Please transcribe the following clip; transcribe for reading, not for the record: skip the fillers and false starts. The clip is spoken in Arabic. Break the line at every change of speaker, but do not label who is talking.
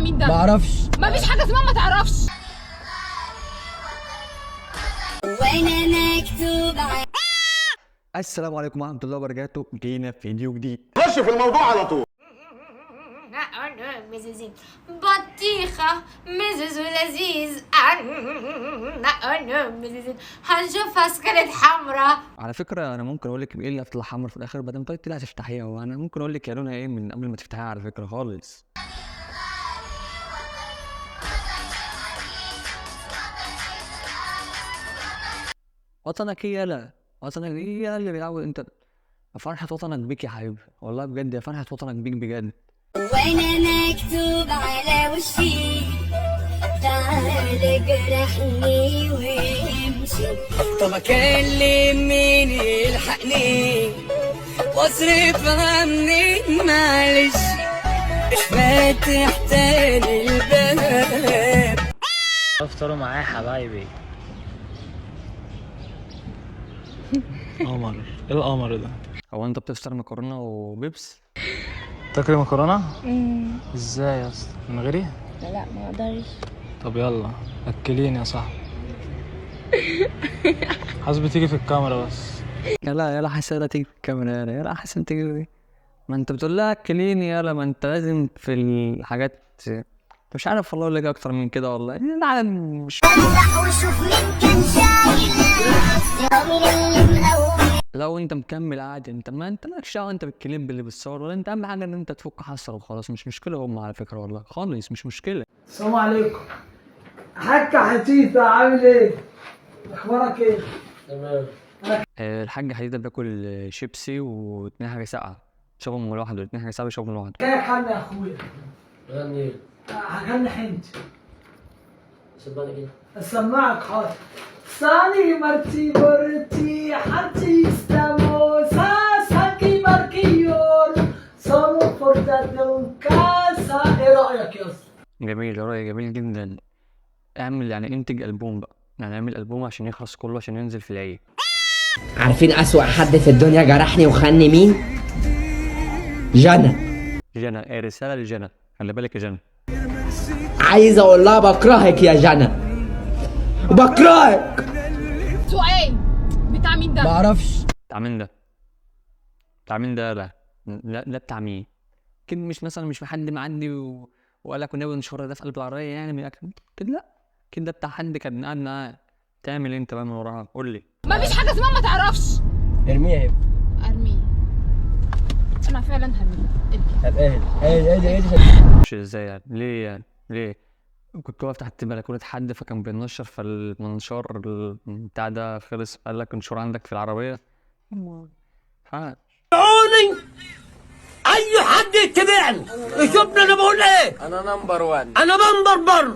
مين ده؟
معرفش.
مفيش حاجه اسمها ما تعرفش.
السلام عليكم ورحمة الله وبركاته. جينا في فيديو جديد.
خش في الموضوع على طول.
مزازين بطيخة مزز ولذيذ. مزازين هنشوفها سكرت حمرا.
على فكرة أنا ممكن أقول لك إيه اللي هتطلع حمرا في الآخر بدل ما طلعت تفتحيها، وأنا ممكن أقول لك يا لونها إيه من قبل ما تفتحيها على فكرة خالص. وطنك إيه يالا؟ وطنك إيه يالا اللي بيلعبوا أنت؟ فرحة وطنك بيك يا حبيبي، والله بجد يا فرحة وطنك بيك بجد.
وانا مكتوب على وشي تعال جرحني وامشي.
طب اكلم مين يلحقني واصرف عني معلش فاتح تاني الباب.
افطروا معايا حبايبي. قمر ايه القمر ده؟
هو أنت بتفطر مكرونة وبيبس؟
تاكلي مكرونه؟ ازاي يا اسطى من غيري؟
لا ما اقدرش.
طب يلا اكليني يا صاحبي. حاسس بتيجي في الكاميرا بس.
يلا حاسس يلا تيجي في الكاميرا، يلا حاسس انت تيجي. ما انت بتقول لها اكليني يلا، ما انت لازم في الحاجات. انت مش عارف والله اقول لك اكتر من كده والله. العالم مش لو انت مكمل عادي، انت ما انت مالكش دعوه انت بالكليب اللي بتصور ولا انت. اهم حاجه ان انت تفك حصر وخلاص، مش مشكله هم على فكره والله خالص مش مشكله.
السلام عليكم. حاجة حتيفة عامل ايه؟ اخبارك ايه؟ تمام.
الحاج حديده بياكل شيبسي واتنين حاجه ساقعه شربهم لوحده، اتنين حاجه ساقعه بيشربهم لوحده.
كيف حالنا يا اخويا؟
غني ايه؟
هغني حنت.
سمعني كده.
اسمعك حاضر. ساني مرتي برتي حتي استمو ساساكي ماركيور سامو فورتادون كاسا. ايه رايك يا اسطى؟
جميل يا راجل، جميل جدا. اعمل يعني انتج البوم بقى، يعني اعمل البوم عشان يخلص كله عشان ينزل في العيد.
عارفين اسوأ حد في الدنيا جرحني وخاني مين؟ جنى.
جنى، رساله لجنى، خلي بالك يا جنى.
عايز اقول لها بكرهك يا جنى، بكرهك.
سؤال بتاع مين ده؟
معرفش. بتاع مين ده؟ بتاع مين ده؟ لا بتاع مين؟ كده مش مثلا مش في حد معدي وقال لك والنبي نشر ده في قلب العربيه يعني من اكل كده، لا كده بتاع حد كان قاعد معاه. تعمل إيه انت بقى من وراها؟ قول لي.
مفيش حاجه اسمها ما تعرفش.
ارميها يا ابني.
ارميه. انا فعلا هرميه.
طب ايه
مش ازاي يعني؟ ليه يعني؟ ليه؟ كنت واقف تحت بلكونه حد فكان بينشر، فالمنشار بتاع ده خلص قال لك انشر عندك في العربيه.
اي حد يتبعني يشوفني انا بقول ايه؟
انا نمبر 1.
انا بنبر